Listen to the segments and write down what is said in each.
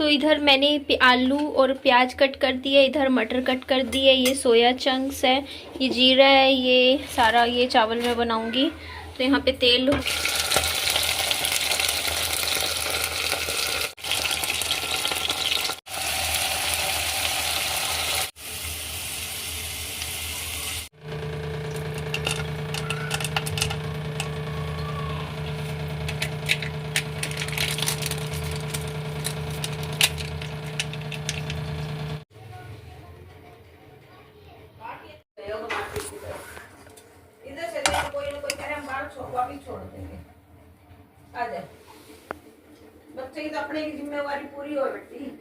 तो इधर मैंने आलू और प्याज कट कर दिए, इधर मटर कट कर दिए, ये सोया चंक्स है, ये जीरा है, ये सारा ये चावल मैं बनाऊंगी। तो यहाँ पे तेल छोड़ देंगे। आ जाए बच्चे की तो अपने की जिम्मेवारी पूरी हो बेटी।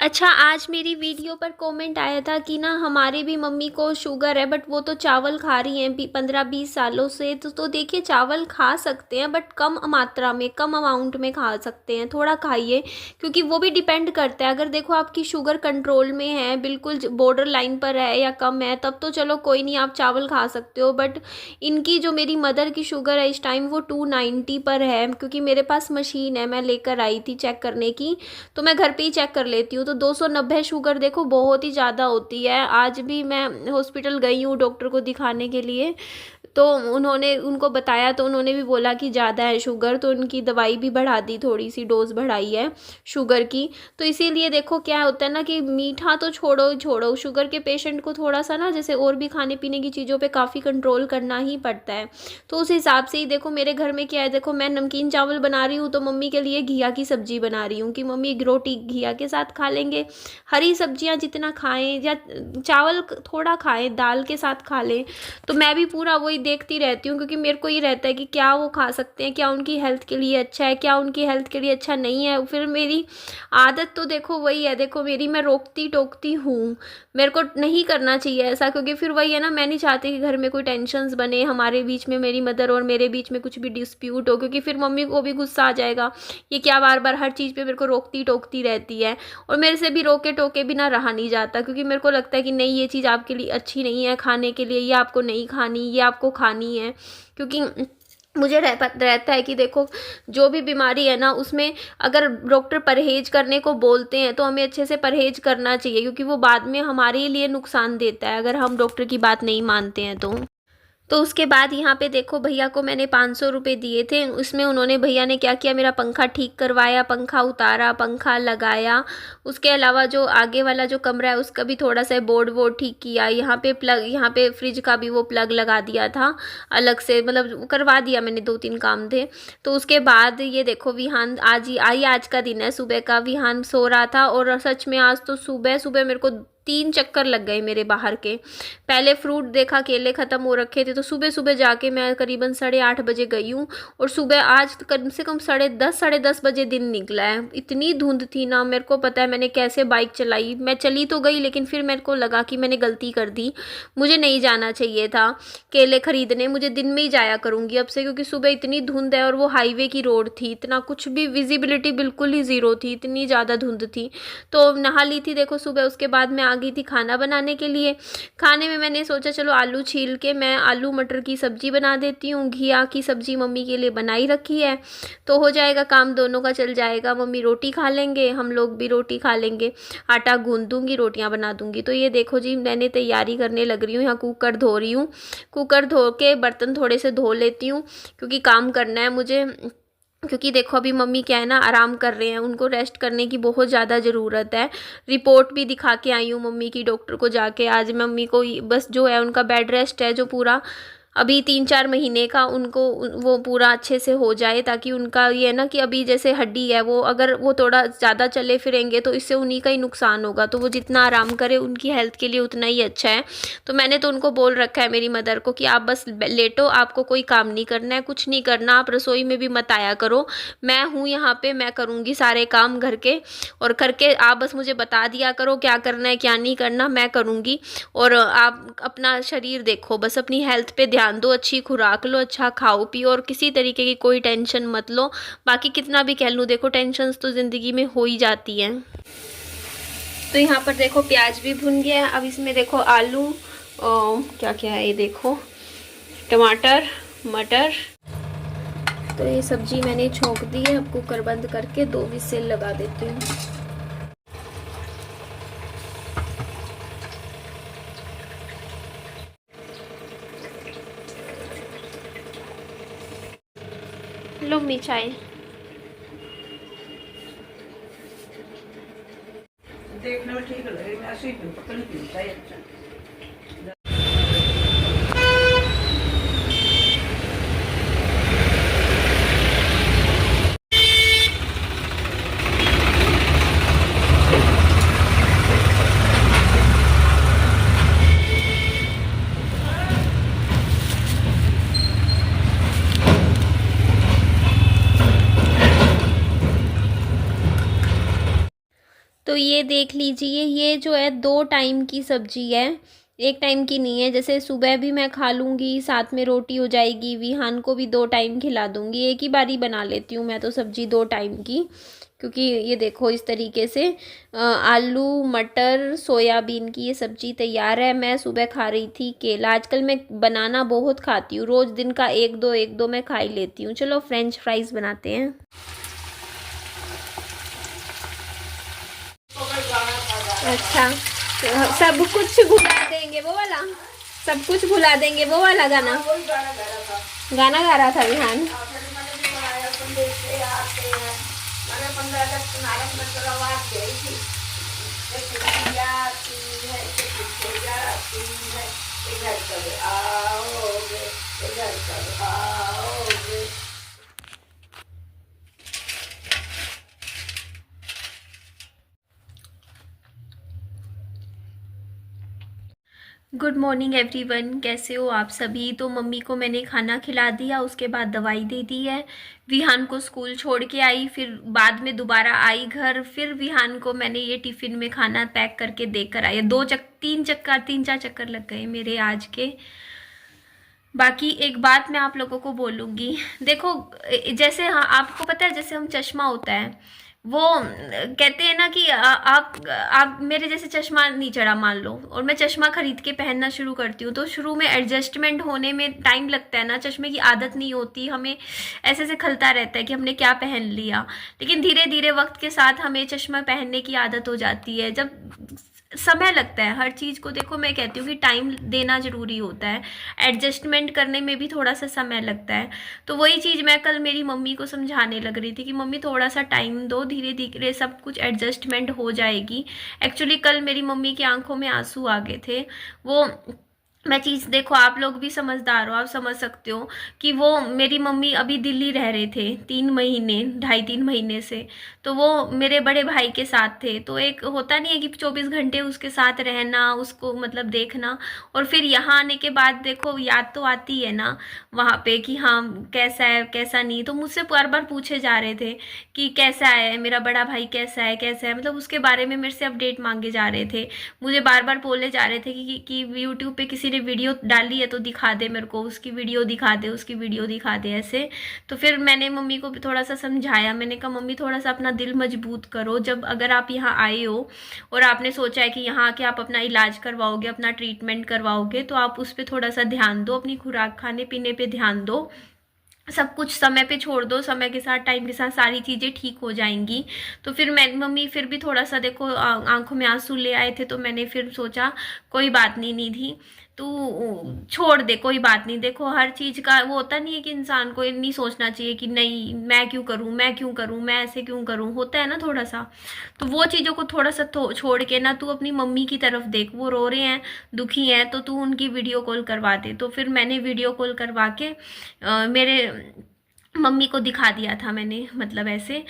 अच्छा, आज मेरी वीडियो पर कमेंट आया था कि ना हमारे भी मम्मी को शुगर है, बट वो तो चावल खा रही हैं 15-20 सालों से। तो देखिए, चावल खा सकते हैं बट कम मात्रा में, कम अमाउंट में खा सकते हैं, थोड़ा खाइए, क्योंकि वो भी डिपेंड करता है। अगर देखो आपकी शुगर कंट्रोल में है, बिल्कुल बॉर्डर लाइन पर है या कम है, तब तो चलो कोई नहीं, आप चावल खा सकते हो। बट इनकी जो मेरी मदर की शुगर है इस टाइम वो 290 पर है, क्योंकि मेरे पास मशीन है, मैं लेकर आई थी चेक करने की, तो मैं घर पे ही चेक कर लेती हूँ। तो 290 शुगर देखो बहुत ही ज़्यादा होती है। आज भी मैं हॉस्पिटल गई हूँ डॉक्टर को दिखाने के लिए, तो उन्होंने उनको बताया, तो उन्होंने भी बोला कि ज़्यादा है शुगर, तो उनकी दवाई भी बढ़ा दी, थोड़ी सी डोज बढ़ाई है शुगर की। तो इसीलिए देखो क्या होता है ना कि मीठा तो छोड़ो छोड़ो, शुगर के पेशेंट को थोड़ा सा ना जैसे और भी खाने पीने की चीज़ों पे काफ़ी कंट्रोल करना ही पड़ता है। तो उस हिसाब से ही देखो मेरे घर में क्या है, देखो मैं नमकीन चावल बना रही हूँ तो मम्मी के लिए घिया की सब्जी बना रही हूँ कि मम्मी रोटी घिया के साथ खा लेंगे। हरी सब्जियाँ जितना खाएं या चावल थोड़ा खाएं, दाल के साथ खा लें। तो मैं भी पूरा वही देखती रहती हूँ, क्योंकि मेरे को ये रहता है कि क्या वो खा सकते हैं, क्या उनकी हेल्थ के लिए अच्छा है, क्या उनकी हेल्थ के लिए अच्छा नहीं है। फिर मेरी आदत तो देखो वही है, देखो मेरी, मैं रोकती टोकती हूँ, मेरे को नहीं करना चाहिए ऐसा, क्योंकि फिर वही है ना, मैं नहीं चाहती कि घर में कोई टेंशन्स बने हमारे बीच में, मेरी मदर और मेरे बीच में कुछ भी डिस्प्यूट हो, क्योंकि फिर मम्मी को भी गुस्सा आ जाएगा, ये क्या बार बार हर चीज़ पे मेरे को रोकती टोकती रहती है। और मेरे से भी रोके टोके बिना रहा नहीं जाता, क्योंकि मेरे को लगता है कि नहीं, ये चीज़ आपके लिए अच्छी नहीं है खाने के लिए, ये आपको नहीं खानी, ये आपको खानी है। क्योंकि मुझे रहता है कि देखो जो भी बीमारी है ना, उसमें अगर डॉक्टर परहेज करने को बोलते हैं तो हमें अच्छे से परहेज करना चाहिए, क्योंकि वो बाद में हमारे लिए नुकसान देता है अगर हम डॉक्टर की बात नहीं मानते हैं तो उसके बाद यहाँ पे देखो भैया को मैंने 500 रुपये दिए थे। उसमें उन्होंने, भैया ने क्या किया, मेरा पंखा ठीक करवाया, पंखा उतारा, पंखा लगाया। उसके अलावा जो आगे वाला जो कमरा है उसका भी थोड़ा सा बोर्ड वोर्ड ठीक किया। यहाँ पे प्लग, यहाँ पे फ्रिज का भी वो प्लग लगा दिया था अलग से, मतलब करवा दिया मैंने, 2-3 काम थे। तो उसके बाद ये देखो विहान आज का दिन है, सुबह का विहान सो रहा था, और सच में आज तो सुबह सुबह मेरे को 3 चक्कर लग गए मेरे बाहर के। पहले फ्रूट देखा, केले ख़त्म हो रखे थे, तो सुबह सुबह जाके मैं करीबन 8:30 बजे गई हूँ, और सुबह आज कम से कम 10:30 बजे दिन निकला है। इतनी धुंध थी ना, मेरे को पता है मैंने कैसे बाइक चलाई, मैं चली तो गई, लेकिन फिर मेरे को लगा कि मैंने गलती कर दी, मुझे नहीं जाना चाहिए था केले खरीदने, मुझे दिन में ही जाया करूँगी अब से, क्योंकि सुबह इतनी धुंध है और वो हाईवे की रोड थी, इतना कुछ भी विजिबिलिटी बिल्कुल ही ज़ीरो थी, इतनी ज़्यादा धुंध थी। तो नहा ली थी देखो सुबह, उसके बाद मैं आ गई थी खाना बनाने के लिए। खाने में मैंने सोचा चलो आलू छील के मैं आलू मटर की सब्जी बना देती हूँ, घिया की सब्जी मम्मी के लिए बनाई रखी है, तो हो जाएगा काम, दोनों का चल जाएगा। मम्मी रोटी खा लेंगे, हम लोग भी रोटी खा लेंगे। आटा गूंद दूंगी, रोटियां बना दूंगी। तो ये देखो जी, मैंने तैयारी करने लग रही हूँ, यहाँ कुकर धो रही हूँ। कुकर धो के बर्तन थोड़े से धो लेती हूँ, क्योंकि काम करना है मुझे। क्योंकि देखो अभी मम्मी क्या है ना, आराम कर रहे हैं, उनको रेस्ट करने की बहुत ज़्यादा ज़रूरत है। रिपोर्ट भी दिखा के आई हूँ मम्मी की डॉक्टर को जाके। आज मम्मी को बस जो है उनका बेड रेस्ट है, जो पूरा अभी 3-4 महीने का, उनको वो पूरा अच्छे से हो जाए, ताकि उनका ये है ना कि अभी जैसे हड्डी है वो, अगर वो थोड़ा ज़्यादा चले फिरेंगे तो इससे उन्हीं का ही नुकसान होगा। तो वो जितना आराम करे उनकी हेल्थ के लिए उतना ही अच्छा है। तो मैंने तो उनको बोल रखा है, मेरी मदर को, कि आप बस लेटो, आपको कोई काम नहीं करना है, कुछ नहीं करना, आप रसोई में भी मत आया करो, मैं हूँ यहाँ पे, मैं करूँगी सारे काम घर के, और करके आप बस मुझे बता दिया करो क्या करना है क्या नहीं करना, मैं करूँगी। और आप अपना शरीर देखो, बस अपनी हेल्थ पे ध्यान दो, अच्छी खुराक लो, अच्छा खाओ पियो, और किसी तरीके की कोई टेंशन मत लो। बाकी कितना भी कह लूँ, देखो टेंशन्स तो ज़िंदगी में हो ही जाती हैं। तो यहाँ पर देखो प्याज भी भुन गया। अब इसमें देखो आलू, क्या क्या है ये देखो, टमाटर, मटर, तो ये सब्जी मैंने छोंक दी है, अब कुकर बंद करके 2 विसिल लगा देती हूँ। लो मिर्चाई देखने में ठीक लगे, ऐसे ही पता नहीं पीता है अच्छा। तो ये देख लीजिए, ये जो है 2 टाइम की सब्जी है, 1 टाइम की नहीं है। जैसे सुबह भी मैं खा लूँगी, साथ में रोटी हो जाएगी, विहान को भी 2 टाइम खिला दूँगी। एक ही बारी बना लेती हूँ मैं तो सब्जी 2 टाइम की, क्योंकि ये देखो इस तरीके से आलू मटर सोयाबीन की ये सब्जी तैयार है। मैं सुबह खा रही थी केला। आजकल मैं बनाना बहुत खाती हूँ, रोज़ दिन का 1-2 मैं खा ही लेती हूँ। चलो फ्रेंच फ्राइज़ बनाते हैं। अच्छा, सब कुछ भुला देंगे वो वाला, सब कुछ भुला देंगे वो वाला गाना। वही गाना गा रहा था, गाना गा रहा था विहान। मैंने भी बनाया, संदेश से आते हैं। मैंने 15 अगस्त नारक में तो आवाज दे रही थी, आती है जाती है, इधर कब आओगे, इधर कब आओगे। गुड मॉर्निंग एवरीवन, कैसे हो आप सभी। तो मम्मी को मैंने खाना खिला दिया, उसके बाद दवाई दे दी है। विहान को स्कूल छोड़ के आई, फिर बाद में दोबारा आई घर, फिर विहान को मैंने ये टिफ़िन में खाना पैक करके देकर आई। 3-4 चक्कर लग गए मेरे आज के। बाकी एक बात मैं आप लोगों को बोलूँगी, देखो जैसे हाँ आपको पता है, जैसे हम चश्मा होता है वो कहते हैं ना कि आप मेरे जैसे चश्मा नहीं चढ़ा मान लो, और मैं चश्मा खरीद के पहनना शुरू करती हूँ, तो शुरू में एडजस्टमेंट होने में टाइम लगता है ना, चश्मे की आदत नहीं होती, हमें ऐसे से खलता रहता है कि हमने क्या पहन लिया। लेकिन धीरे धीरे वक्त के साथ हमें चश्मा पहनने की आदत हो जाती है। जब समय लगता है हर चीज़ को, देखो मैं कहती हूँ कि टाइम देना ज़रूरी होता है, एडजस्टमेंट करने में भी थोड़ा सा समय लगता है। तो वही चीज़ मैं कल मेरी मम्मी को समझाने लग रही थी कि मम्मी थोड़ा सा टाइम दो, धीरे धीरे सब कुछ एडजस्टमेंट हो जाएगी। एक्चुअली कल मेरी मम्मी की आंखों में आंसू आ गए थे। वो मैं चीज़ देखो, आप लोग भी समझदार हो, आप समझ सकते हो कि वो मेरी मम्मी अभी दिल्ली रह रहे थे 3 महीने 2.5-3 महीने से। तो वो मेरे बड़े भाई के साथ थे, तो एक होता नहीं है कि 24 घंटे उसके साथ रहना, उसको मतलब देखना। और फिर यहाँ आने के बाद देखो याद तो आती है ना वहाँ पे कि हाँ कैसा है कैसा नहीं। तो मुझसे बार बार पूछे जा रहे थे कि कैसा है मेरा बड़ा भाई, कैसा है, मतलब उसके बारे में मेरे से अपडेट मांगे जा रहे थे। मुझे बार बार बोले जा रहे थे कि यूट्यूब पे किसी ने वीडियो डाली है तो दिखा दे मेरे को, उसकी वीडियो दिखा दे, उसकी वीडियो दिखा दे ऐसे। तो फिर मैंने मम्मी को थोड़ा सा समझाया, मैंने कहा मम्मी थोड़ा सा अपना दिल मजबूत करो। जब अगर आप यहाँ आए हो और आपने सोचा है कि यहाँ आके आप अपना इलाज करवाओगे, अपना ट्रीटमेंट करवाओगे, तो आप उस पर थोड़ा सा ध्यान दो, अपनी खुराक खाने पीने पे ध्यान दो, सब कुछ समय पे छोड़ दो, समय के साथ टाइम के साथ सारी चीज़ें ठीक हो जाएंगी। तो फिर मैं मम्मी फिर भी थोड़ा सा देखो आंखों में आंसू ले आए थे, तो मैंने फिर सोचा कोई बात नहीं निधि, तू छोड़ दे, कोई बात नहीं। देखो हर चीज़ का वो होता नहीं है कि इंसान को नहीं सोचना चाहिए कि नहीं मैं क्यों करूँ, मैं ऐसे क्यों करूँ, होता है ना थोड़ा सा। तो वो चीज़ों को थोड़ा सा छोड़ के ना तू अपनी मम्मी की तरफ देख, वो रो रहे हैं दुखी हैं, तो तू उनकी वीडियो कॉल करवा दे। तो फिर मैंने वीडियो कॉल करवा के मेरे मम्मी को दिखा दिया था मैंने, मतलब ऐसे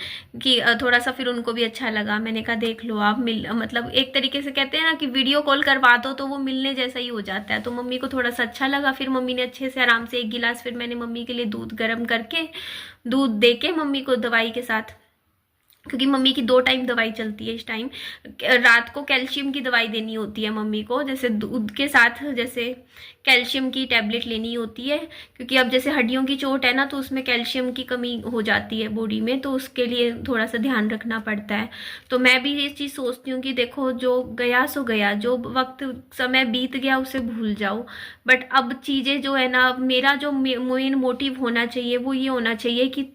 कि थोड़ा सा फिर उनको भी अच्छा लगा। मैंने कहा देख लो आप मिल, मतलब एक तरीके से कहते हैं ना कि वीडियो कॉल करवा दो तो वो मिलने जैसा ही हो जाता है। तो मम्मी को थोड़ा सा अच्छा लगा। फिर मम्मी ने अच्छे से आराम से 1 गिलास फिर मैंने मम्मी के लिए दूध गर्म करके दूध दे के मम्मी को दवाई के साथ क्योंकि मम्मी की 2 टाइम दवाई चलती है इस टाइम। रात को कैल्शियम की दवाई देनी होती है मम्मी को, जैसे दूध के साथ जैसे कैल्शियम की टैबलेट लेनी होती है, क्योंकि अब जैसे हड्डियों की चोट है ना, तो उसमें कैल्शियम की कमी हो जाती है बॉडी में, तो उसके लिए थोड़ा सा ध्यान रखना पड़ता है। तो मैं भी ये चीज़ सोचती हूँ कि देखो, जो गया सो गया, जो वक्त समय बीत गया उसे भूल जाओ। बट अब चीज़ें जो है ना, मेरा जो मेन मोटिव होना चाहिए वो ये होना चाहिए कि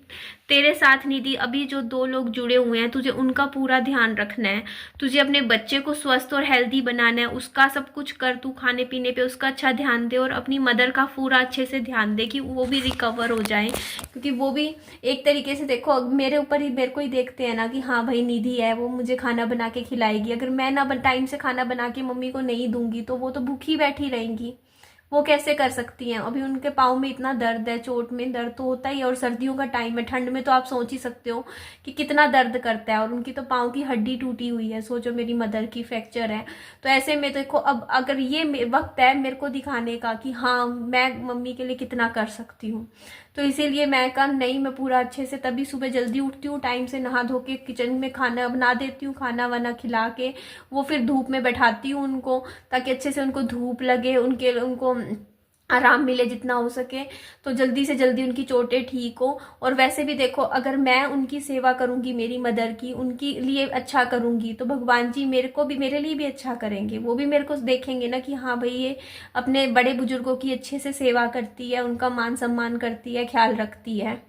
तेरे साथ निधि अभी जो 2 लोग जुड़े हुए हैं, तुझे उनका पूरा ध्यान रखना है। तुझे अपने बच्चे को स्वस्थ और हेल्दी बनाना है, उसका सब कुछ कर, तू खाने पीने पे उसका अच्छा ध्यान दे, और अपनी मदर का पूरा अच्छे से ध्यान दे कि वो भी रिकवर हो जाए। क्योंकि वो भी एक तरीके से देखो, मेरे ऊपर ही, मेरे को ही देखते हैं ना कि हाँ भाई निधि है, वो मुझे खाना बना के खिलाएगी। अगर मैं ना टाइम से खाना बना के मम्मी को नहीं दूंगी तो वो तो भूखी बैठी रहेंगी। वो कैसे कर सकती हैं? अभी उनके पाँव में इतना दर्द है, चोट में दर्द तो होता ही है, और सर्दियों का टाइम है, ठंड में तो आप सोच ही सकते हो कि कितना दर्द करता है। और उनकी तो पाँव की हड्डी टूटी हुई है, सोचो मेरी मदर की फ्रैक्चर है। तो ऐसे में तो देखो, अब अगर ये वक्त है मेरे को दिखाने का कि हाँ मैं मम्मी के लिए कितना कर सकती हूँ, तो इसीलिए मैं कहा नहीं, मैं पूरा अच्छे से, तभी सुबह जल्दी उठती हूँ, टाइम से नहा धो के किचन में खाना बना देती हूँ, खाना वाना खिला के वो फिर धूप में बैठाती हूँ उनको, ताकि अच्छे से उनको धूप लगे, उनको आराम मिले जितना हो सके, तो जल्दी से जल्दी उनकी चोटें ठीक हो। और वैसे भी देखो, अगर मैं उनकी सेवा करूंगी, मेरी मदर की, उनके लिए अच्छा करूंगी, तो भगवान जी मेरे को भी, मेरे लिए भी अच्छा करेंगे। वो भी मेरे को देखेंगे ना कि हाँ भाई ये अपने बड़े बुजुर्गों की अच्छे से सेवा करती है, उनका मान सम्मान करती है, ख्याल रखती है।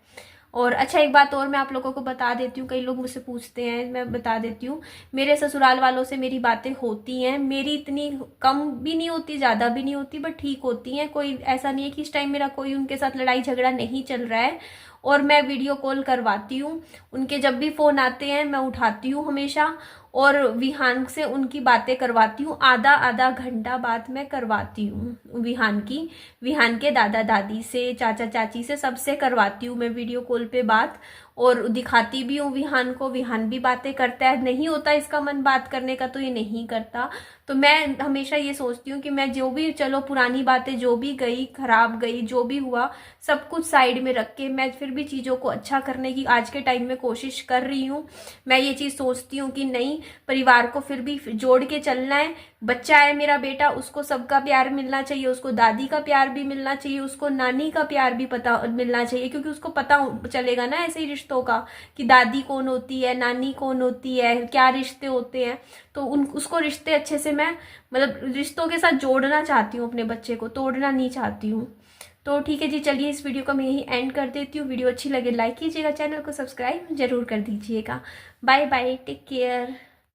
और अच्छा, एक बात और मैं आप लोगों को बता देती हूँ, कई लोग मुझसे पूछते हैं, मैं बता देती हूँ, मेरे ससुराल वालों से मेरी बातें होती हैं, मेरी इतनी कम भी नहीं होती, ज़्यादा भी नहीं होती, बट ठीक होती हैं। कोई ऐसा नहीं है कि इस टाइम मेरा कोई उनके साथ लड़ाई झगड़ा नहीं चल रहा है। और मैं वीडियो कॉल करवाती हूँ उनके, जब भी फ़ोन आते हैं मैं उठाती हूँ हमेशा, और विहान से उनकी बातें करवाती हूँ, आधा आधा घंटा बात मैं करवाती हूँ विहान के दादा दादी से, चाचा चाची से, सबसे करवाती हूँ मैं वीडियो कॉल पे बात, और दिखाती भी हूँ विहान को। विहान भी बातें करता है, नहीं होता इसका मन बात करने का तो ये नहीं करता। तो मैं हमेशा ये सोचती हूँ कि मैं जो भी, चलो पुरानी बातें जो भी गई, खराब गई, जो भी हुआ, सब कुछ साइड में रख के मैं फिर भी चीज़ों को अच्छा करने की आज के टाइम में कोशिश कर रही हूँ। मैं ये चीज़ सोचती हूँ कि नहीं, परिवार को फिर भी जोड़ के चलना है। बच्चा है मेरा बेटा, उसको सबका प्यार मिलना चाहिए, उसको दादी का प्यार भी मिलना चाहिए, उसको नानी का प्यार भी पता मिलना चाहिए, क्योंकि उसको पता चलेगा ना ऐसे ही रिश्तों का कि दादी कौन होती है, नानी कौन होती है, क्या रिश्ते होते हैं। तो उसको रिश्ते अच्छे से, मैं मतलब रिश्तों के साथ जोड़ना चाहती हूँ अपने बच्चे को, तोड़ना नहीं चाहती हूँ। तो ठीक है जी, चलिए इस वीडियो को मैं यही एंड कर देती हूँ। वीडियो अच्छी लगे लाइक कीजिएगा, चैनल को सब्सक्राइब जरूर कर दीजिएगा। Bye bye, take care.